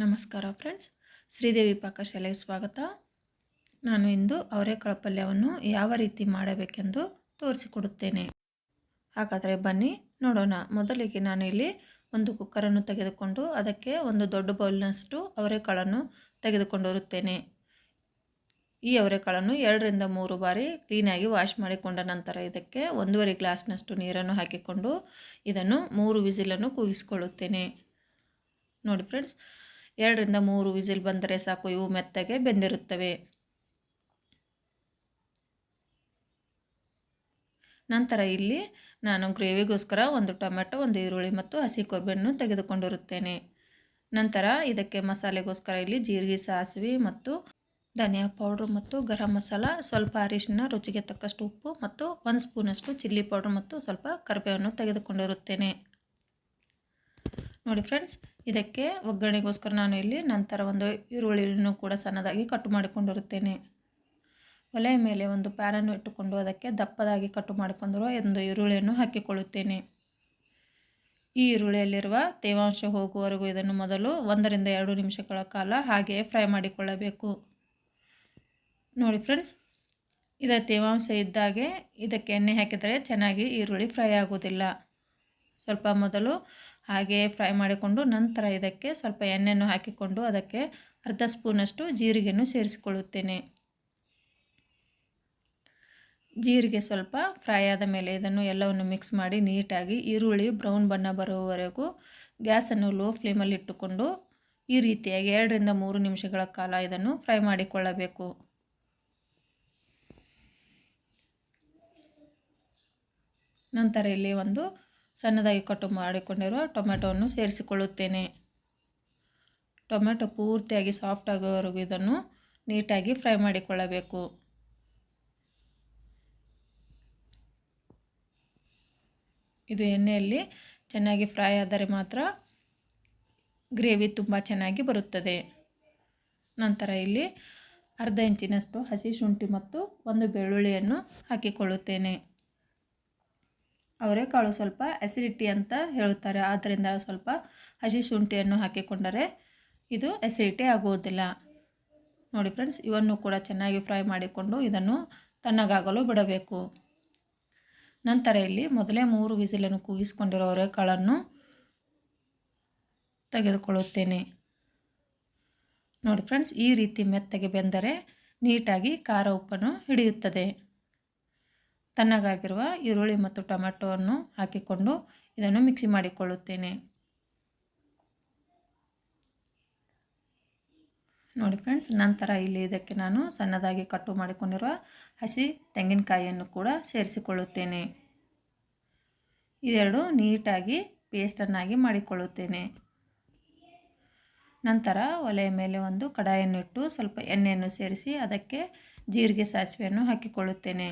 ನಮಸ್ಕಾರ ಫ್ರೆಂಡ್ಸ್, ಶ್ರೀದೇವಿ ಪಾಕಶಾಲೆಗೆ ಸ್ವಾಗತ. ನಾನು ಇಂದು ಅವರೆಕಾಳು ಪಲ್ಯವನ್ನು ಯಾವ ರೀತಿ ಮಾಡಬೇಕೆಂದು ತೋರಿಸಿಕೊಡುತ್ತೇನೆ. ಹಾಗಾದರೆ ಬನ್ನಿ ನೋಡೋಣ. ಮೊದಲಿಗೆ ನಾನು ಇಲ್ಲಿ ಒಂದು ಕುಕ್ಕರನ್ನು ತೆಗೆದುಕೊಂಡು ಅದಕ್ಕೆ ಒಂದು ದೊಡ್ಡ ಬೌಲ್ನಷ್ಟು ಅವರೆಕಾಳನ್ನು ತೆಗೆದುಕೊಂಡಿರುತ್ತೇನೆ. ಈ ಅವರೆಕಾಳನ್ನು 2ರಿಂದ 3 ಬಾರಿ ಕ್ಲೀನಾಗಿ ವಾಶ್ ಮಾಡಿಕೊಂಡ ನಂತರ ಇದಕ್ಕೆ 1.5 ಗ್ಲಾಸ್ನಷ್ಟು ನೀರನ್ನು ಹಾಕಿಕೊಂಡು ಇದನ್ನು 3 ವಿಸಿಲನ್ನು ಕೂಗಿಸಿಕೊಳ್ಳುತ್ತೇನೆ. ನೋಡಿ ಫ್ರೆಂಡ್ಸ್, 2ರಿಂದ 3 ವಿಸಿಲ್ ಬಂದರೆ ಸಾಕು, ಇವು ಮೆತ್ತಗೆ ಬೆಂದಿರುತ್ತವೆ. ನಂತರ ಇಲ್ಲಿ ನಾನು ಗ್ರೇವಿಗೋಸ್ಕರ ಒಂದು ಟೊಮೆಟೊ, ಒಂದು ಈರುಳ್ಳಿ ಮತ್ತು ಹಸಿ ಕೊಬ್ಬರಿಯನ್ನು ತೆಗೆದುಕೊಂಡಿರುತ್ತೇನೆ. ನಂತರ ಇದಕ್ಕೆ ಮಸಾಲೆಗೋಸ್ಕರ ಇಲ್ಲಿ ಜೀರಿಗೆ, ಸಾಸಿವೆ ಮತ್ತು ಧನಿಯಾ ಪೌಡ್ರ್ ಮತ್ತು ಗರಂ ಮಸಾಲ, ಸ್ವಲ್ಪ ಅರಿಶಿನ, ರುಚಿಗೆ ತಕ್ಕಷ್ಟು ಉಪ್ಪು ಮತ್ತು 1 ಸ್ಪೂನಷ್ಟು ಚಿಲ್ಲಿ ಪೌಡ್ರ್ ಮತ್ತು ಸ್ವಲ್ಪ ಕರಿಬೇವನ್ನು ತೆಗೆದುಕೊಂಡಿರುತ್ತೇನೆ. ನೋಡಿ ಫ್ರೆಂಡ್ಸ್, ಇದಕ್ಕೆ ಒಗ್ಗರಣೆಗೋಸ್ಕರ ನಾನು ಇಲ್ಲಿ ನಂತರ ಒಂದು ಈರುಳ್ಳಿಯನ್ನು ಕೂಡ ಸಣ್ಣದಾಗಿ ಕಟ್ ಮಾಡಿಕೊಂಡಿರುತ್ತೇನೆ. ಒಲೆಯ ಮೇಲೆ ಒಂದು ಪ್ಯಾನನ್ನು ಇಟ್ಟುಕೊಂಡು ಅದಕ್ಕೆ ದಪ್ಪದಾಗಿ ಕಟ್ ಮಾಡಿಕೊಂಡಿರುವ ಒಂದು ಈರುಳ್ಳಿಯನ್ನು ಹಾಕಿಕೊಳ್ಳುತ್ತೇನೆ. ಈ ಈರುಳ್ಳಿಯಲ್ಲಿರುವ ತೇವಾಂಶ ಹೋಗುವವರೆಗೂ ಇದನ್ನು ಮೊದಲು 1ರಿಂದ 2 ನಿಮಿಷಗಳ ಕಾಲ ಹಾಗೆಯೇ ಫ್ರೈ ಮಾಡಿಕೊಳ್ಳಬೇಕು. ನೋಡಿ ಫ್ರೆಂಡ್ಸ್, ಇದರ ತೇವಾಂಶ ಇದ್ದಾಗೆ ಇದಕ್ಕೆ ಎಣ್ಣೆ ಹಾಕಿದರೆ ಚೆನ್ನಾಗಿ ಈರುಳ್ಳಿ ಫ್ರೈ ಆಗೋದಿಲ್ಲ. ಸ್ವಲ್ಪ ಮೊದಲು ಹಾಗೆಯೇ ಫ್ರೈ ಮಾಡಿಕೊಂಡು ನಂತರ ಇದಕ್ಕೆ ಸ್ವಲ್ಪ ಎಣ್ಣೆಯನ್ನು ಹಾಕಿಕೊಂಡು ಅದಕ್ಕೆ ಅರ್ಧ ಸ್ಪೂನಷ್ಟು ಜೀರಿಗೆಯನ್ನು ಸೇರಿಸಿಕೊಳ್ಳುತ್ತೇನೆ. ಜೀರಿಗೆ ಸ್ವಲ್ಪ ಫ್ರೈ ಆದ ಮೇಲೆ ಇದನ್ನು ಎಲ್ಲವನ್ನು ಮಿಕ್ಸ್ ಮಾಡಿ ನೀಟಾಗಿ ಈರುಳ್ಳಿ ಬ್ರೌನ್ ಬಣ್ಣ ಬರುವವರೆಗೂ ಗ್ಯಾಸನ್ನು ಲೋ ಫ್ಲೇಮಲ್ಲಿ ಇಟ್ಟುಕೊಂಡು ಈ ರೀತಿಯಾಗಿ 2ರಿಂದ 3 ನಿಮಿಷಗಳ ಕಾಲ ಇದನ್ನು ಫ್ರೈ ಮಾಡಿಕೊಳ್ಳಬೇಕು. ನಂತರ ಇಲ್ಲಿ ಒಂದು ಸಣ್ಣದಾಗಿ ಕಟ್ ಮಾಡಿಕೊಂಡಿರುವ ಟೊಮೆಟೊವನ್ನು ಸೇರಿಸಿಕೊಳ್ಳುತ್ತೇನೆ. ಟೊಮೆಟೊ ಪೂರ್ತಿಯಾಗಿ ಸಾಫ್ಟ್ ಆಗುವವರೆಗೂ ಇದನ್ನು ನೀಟಾಗಿ ಫ್ರೈ ಮಾಡಿಕೊಳ್ಳಬೇಕು. ಇದು ಎಣ್ಣೆಯಲ್ಲಿ ಚೆನ್ನಾಗಿ ಫ್ರೈ ಆದರೆ ಮಾತ್ರ ಗ್ರೇವಿ ತುಂಬ ಚೆನ್ನಾಗಿ ಬರುತ್ತದೆ. ನಂತರ ಇಲ್ಲಿ ಅರ್ಧ ಇಂಚಿನಷ್ಟು ಹಸಿ ಶುಂಠಿ ಮತ್ತು ಒಂದು ಬೆಳ್ಳುಳ್ಳಿಯನ್ನು ಹಾಕಿಕೊಳ್ಳುತ್ತೇನೆ. ಅವರೆಕಾಳು ಸ್ವಲ್ಪ ಅಸಿಡಿಟಿ ಅಂತ ಹೇಳುತ್ತಾರೆ, ಆದ್ದರಿಂದ ಸ್ವಲ್ಪ ಹಸಿ ಶುಂಠಿಯನ್ನು ಹಾಕಿಕೊಂಡರೆ ಇದು ಅಸಿಡಿಟಿ ಆಗುವುದಿಲ್ಲ. ನೋಡಿ ಫ್ರೆಂಡ್ಸ್, ಇವನ್ನು ಕೂಡ ಚೆನ್ನಾಗಿ ಫ್ರೈ ಮಾಡಿಕೊಂಡು ಇದನ್ನು ತಣ್ಣಗಾಗಲು ಬಿಡಬೇಕು. ನಂತರ ಇಲ್ಲಿ ಮೊದಲೇ 3 ವಿಸಿಲನ್ನು ಕೂಗಿಸಿಕೊಂಡಿರೋ ಅವರೆಕಾಳನ್ನು ತೆಗೆದುಕೊಳ್ಳುತ್ತೇನೆ. ನೋಡಿ ಫ್ರೆಂಡ್ಸ್, ಈ ರೀತಿ ಮೆತ್ತಗೆ ಬೆಂದರೆ ನೀಟಾಗಿ ಖಾರ ಉಪ್ಪನ್ನು ಹಿಡಿಯುತ್ತದೆ. ತಣ್ಣಗಾಗಿರುವ ಈರುಳ್ಳಿ ಮತ್ತು ಟೊಮೆಟೊವನ್ನು ಹಾಕಿಕೊಂಡು ಇದನ್ನು ಮಿಕ್ಸಿ ಮಾಡಿಕೊಳ್ಳುತ್ತೇನೆ. ನೋಡಿ ಫ್ರೆಂಡ್ಸ್, ನಂತರ ಇಲ್ಲಿ ಇದಕ್ಕೆ ನಾನು ಸಣ್ಣದಾಗಿ ಕಟ್ಟು ಮಾಡಿಕೊಂಡಿರುವ ಹಸಿ ತೆಂಗಿನಕಾಯಿಯನ್ನು ಕೂಡ ಸೇರಿಸಿಕೊಳ್ಳುತ್ತೇನೆ. ಇದೆರಡು ನೀಟಾಗಿ ಪೇಸ್ಟನ್ನಾಗಿ ಮಾಡಿಕೊಳ್ಳುತ್ತೇನೆ. ನಂತರ ಒಲೆಯ ಮೇಲೆ ಒಂದು ಕಡಾಯಿಯನ್ನು ಇಟ್ಟು ಸ್ವಲ್ಪ ಎಣ್ಣೆಯನ್ನು ಸೇರಿಸಿ ಅದಕ್ಕೆ ಜೀರಿಗೆ, ಸಾಸಿವೆಯನ್ನು ಹಾಕಿಕೊಳ್ಳುತ್ತೇನೆ.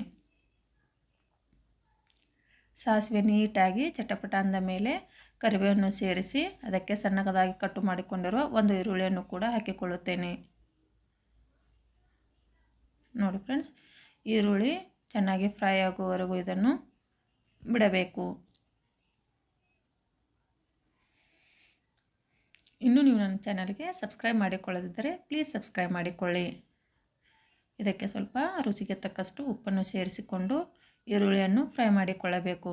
ಸಾಸಿವೆ ನೀಟಾಗಿ ಚಟಪಟ ಅಂದ ಮೇಲೆ ಕರಿಬೇವನ್ನು ಸೇರಿಸಿ ಅದಕ್ಕೆ ಸಣ್ಣದಾಗಿ ಕಟ್ಟು ಮಾಡಿಕೊಂಡಿರುವ ಒಂದು ಈರುಳ್ಳಿಯನ್ನು ಕೂಡ ಹಾಕಿಕೊಳ್ಳುತ್ತೇನೆ. ನೋಡಿ ಫ್ರೆಂಡ್ಸ್, ಈರುಳ್ಳಿ ಚೆನ್ನಾಗಿ ಫ್ರೈ ಆಗುವವರೆಗೂ ಇದನ್ನು ಬಿಡಬೇಕು. ಇನ್ನೂ ನೀವು ನನ್ನ ಚಾನಲ್ಗೆ ಸಬ್ಸ್ಕ್ರೈಬ್ ಮಾಡಿಕೊಳ್ಳದಿದ್ದರೆ ಪ್ಲೀಸ್ ಸಬ್ಸ್ಕ್ರೈಬ್ ಮಾಡಿಕೊಳ್ಳಿ. ಇದಕ್ಕೆ ಸ್ವಲ್ಪ ರುಚಿಗೆ ತಕ್ಕಷ್ಟು ಉಪ್ಪನ್ನು ಸೇರಿಸಿಕೊಂಡು ಈರುಳ್ಳಿಯನ್ನು ಫ್ರೈ ಮಾಡಿಕೊಳ್ಳಬೇಕು.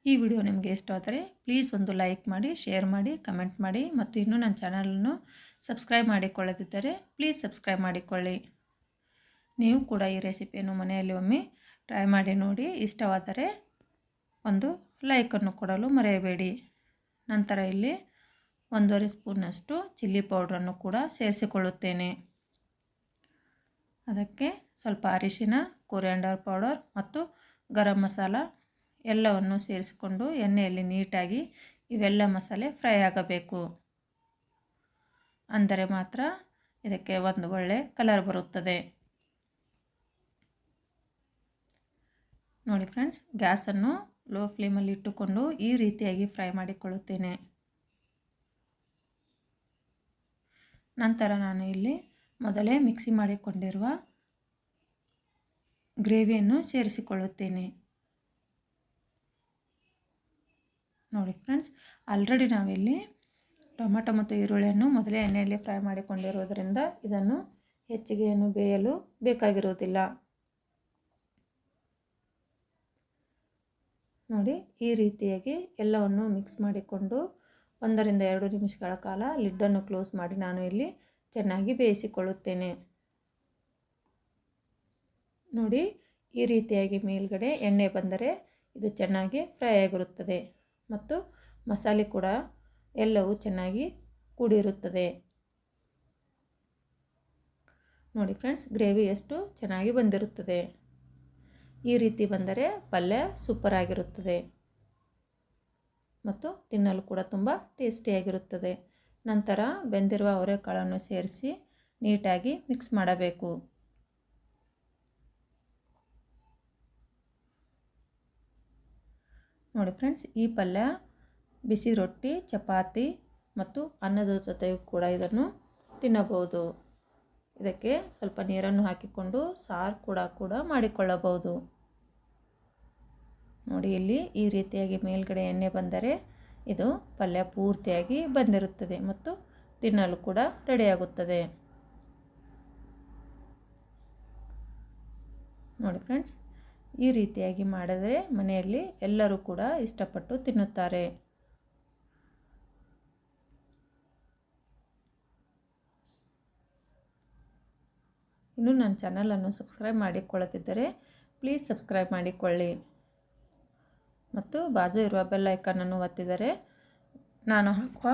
ಈ ವಿಡಿಯೋ ನಿಮಗೆ ಇಷ್ಟವಾದರೆ ಪ್ಲೀಸ್ ಒಂದು ಲೈಕ್ ಮಾಡಿ, ಶೇರ್ ಮಾಡಿ, ಕಮೆಂಟ್ ಮಾಡಿ ಮತ್ತು ಇನ್ನೂ ನನ್ನ ಚಾನಲನ್ನು ಸಬ್ಸ್ಕ್ರೈಬ್ ಮಾಡಿಕೊಳ್ಳದಿದ್ದರೆ ಪ್ಲೀಸ್ ಸಬ್ಸ್ಕ್ರೈಬ್ ಮಾಡಿಕೊಳ್ಳಿ. ನೀವು ಕೂಡ ಈ ರೆಸಿಪಿಯನ್ನು ಮನೆಯಲ್ಲಿ ಒಮ್ಮೆ ಟ್ರೈ ಮಾಡಿ ನೋಡಿ. ಇಷ್ಟವಾದರೆ ಒಂದು ಲೈಕನ್ನು ಕೊಡಲು ಮರೆಯಬೇಡಿ. ನಂತರ ಇಲ್ಲಿ 1.5 ಸ್ಪೂನಷ್ಟು ಚಿಲ್ಲಿ ಪೌಡ್ರನ್ನು ಕೂಡ ಸೇರಿಸಿಕೊಳ್ಳುತ್ತೇನೆ. ಅದಕ್ಕೆ ಸ್ವಲ್ಪ ಅರಿಶಿನ, ಕೊರಿಯಾಂಡರ್ ಪೌಡರ್ ಮತ್ತು ಗರಂ ಮಸಾಲ ಎಲ್ಲವನ್ನು ಸೇರಿಸಿಕೊಂಡು ಎಣ್ಣೆಯಲ್ಲಿ ನೀಟಾಗಿ ಇವೆಲ್ಲ ಮಸಾಲೆ ಫ್ರೈ ಆಗಬೇಕು. ಅಂದರೆ ಮಾತ್ರ ಇದಕ್ಕೆ ಒಂದು ಒಳ್ಳೆ ಕಲರ್ ಬರುತ್ತದೆ. ನೋಡಿ ಫ್ರೆಂಡ್ಸ್, ಗ್ಯಾಸನ್ನು ಲೋ ಫ್ಲೇಮಲ್ಲಿ ಇಟ್ಟುಕೊಂಡು ಈ ರೀತಿಯಾಗಿ ಫ್ರೈ ಮಾಡಿಕೊಳ್ಳುತ್ತೇನೆ. ನಂತರ ನಾನು ಇಲ್ಲಿ ಮೊದಲೇ ಮಿಕ್ಸಿ ಮಾಡಿಕೊಂಡಿರುವ ಗ್ರೇವಿಯನ್ನು ಸೇರಿಸಿಕೊಳ್ಳುತ್ತೇನೆ. ನೋಡಿ ಫ್ರೆಂಡ್ಸ್, ಆಲ್ರೆಡಿ ನಾವಿಲ್ಲಿ ಟೊಮೆಟೊ ಮತ್ತು ಈರುಳ್ಳಿಯನ್ನು ಮೊದಲೇ ಎಣ್ಣೆಯಲ್ಲಿ ಫ್ರೈ ಮಾಡಿಕೊಂಡಿರೋದ್ರಿಂದ ಇದನ್ನು ಹೆಚ್ಚಿಗೆ ಏನು ಬೇಯಲು ಬೇಕಾಗಿರುವುದಿಲ್ಲ. ನೋಡಿ, ಈ ರೀತಿಯಾಗಿ ಎಲ್ಲವನ್ನು ಮಿಕ್ಸ್ ಮಾಡಿಕೊಂಡು 1 ರಿಂದ 2 ನಿಮಿಷಗಳ ಕಾಲ ಲಿಡ್ಡನ್ನು ಕ್ಲೋಸ್ ಮಾಡಿ ನಾನು ಇಲ್ಲಿ ಚೆನ್ನಾಗಿ ಬೇಯಿಸಿಕೊಳ್ಳುತ್ತೇನೆ. ನೋಡಿ, ಈ ರೀತಿಯಾಗಿ ಮೇಲ್ಗಡೆ ಎಣ್ಣೆ ಬಂದರೆ ಇದು ಚೆನ್ನಾಗಿ ಫ್ರೈ ಆಗಿರುತ್ತದೆ ಮತ್ತು ಮಸಾಲೆ ಕೂಡ ಎಲ್ಲವೂ ಚೆನ್ನಾಗಿ ಕೂಡಿರುತ್ತದೆ. ನೋಡಿ ಫ್ರೆಂಡ್ಸ್, ಗ್ರೇವಿ ಎಷ್ಟು ಚೆನ್ನಾಗಿ ಬಂದಿರುತ್ತದೆ. ಈ ರೀತಿ ಬಂದರೆ ಪಲ್ಯ ಸೂಪರ್ ಆಗಿರುತ್ತದೆ ಮತ್ತು ತಿನ್ನಲು ಕೂಡ ತುಂಬ ಟೇಸ್ಟಿಯಾಗಿರುತ್ತದೆ. ನಂತರ ಬೆಂದಿರುವ ಅವರೆಕಾಳನ್ನು ಸೇರಿಸಿ ನೀಟಾಗಿ ಮಿಕ್ಸ್ ಮಾಡಬೇಕು. ನೋಡಿ ಫ್ರೆಂಡ್ಸ್, ಈ ಪಲ್ಯ ಬಿಸಿ ರೊಟ್ಟಿ, ಚಪಾತಿ ಮತ್ತು ಅನ್ನದ ಜೊತೆಗೂ ಕೂಡ ಇದನ್ನು ತಿನ್ನಬಹುದು. ಇದಕ್ಕೆ ಸ್ವಲ್ಪ ನೀರನ್ನು ಹಾಕಿಕೊಂಡು ಸಾರು ಕೂಡ ಮಾಡಿಕೊಳ್ಳಬಹುದು. ನೋಡಿ, ಇಲ್ಲಿ ಈ ರೀತಿಯಾಗಿ ಮೇಲ್ಗಡೆ ಎಣ್ಣೆ ಬಂದರೆ ಇದು ಪಲ್ಯ ಪೂರ್ತಿಯಾಗಿ ಬಂದಿರುತ್ತದೆ ಮತ್ತು ತಿನ್ನಲು ಕೂಡ ರೆಡಿಯಾಗುತ್ತದೆ. ನೋಡಿ ಫ್ರೆಂಡ್ಸ್, ಈ ರೀತಿಯಾಗಿ ಮಾಡಿದರೆ ಮನೆಯಲ್ಲಿ ಎಲ್ಲರೂ ಕೂಡ ಇಷ್ಟಪಟ್ಟು ತಿನ್ನುತ್ತಾರೆ. ಇನ್ನು ನನ್ನ ಚಾನಲನ್ನು ಸಬ್ಸ್ಕ್ರೈಬ್ ಮಾಡಿಕೊಳ್ಳುತ್ತಿದ್ದರೆ ಪ್ಲೀಸ್ ಸಬ್ಸ್ಕ್ರೈಬ್ ಮಾಡಿಕೊಳ್ಳಿ ಮತ್ತು ಬಾಜು ಇರುವ ಬೆಲ್ ಐಕಾನನ್ನು ಒತ್ತಿದರೆ ನಾನು ಹಾಕುವ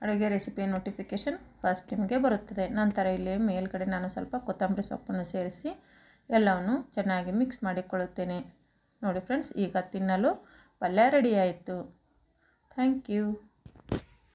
ಅಡುಗೆ ರೆಸಿಪಿ ನೋಟಿಫಿಕೇಷನ್ ಫಸ್ಟ್ ನಿಮಗೆ ಬರುತ್ತದೆ. ನಂತರ ಇಲ್ಲಿ ಮೇಲ್ಗಡೆ ನಾನು ಸ್ವಲ್ಪ ಕೊತ್ತಂಬರಿ ಸೊಪ್ಪನ್ನು ಸೇರಿಸಿ ಎಲ್ಲವನ್ನು ಚೆನ್ನಾಗಿ ಮಿಕ್ಸ್ ಮಾಡಿಕೊಳ್ಳುತ್ತೇನೆ. ನೋಡಿ ಫ್ರೆಂಡ್ಸ್, ಈಗ ತಿನ್ನಲು ಪಲ್ಯ ರೆಡಿಯಾಯಿತು. Thank you.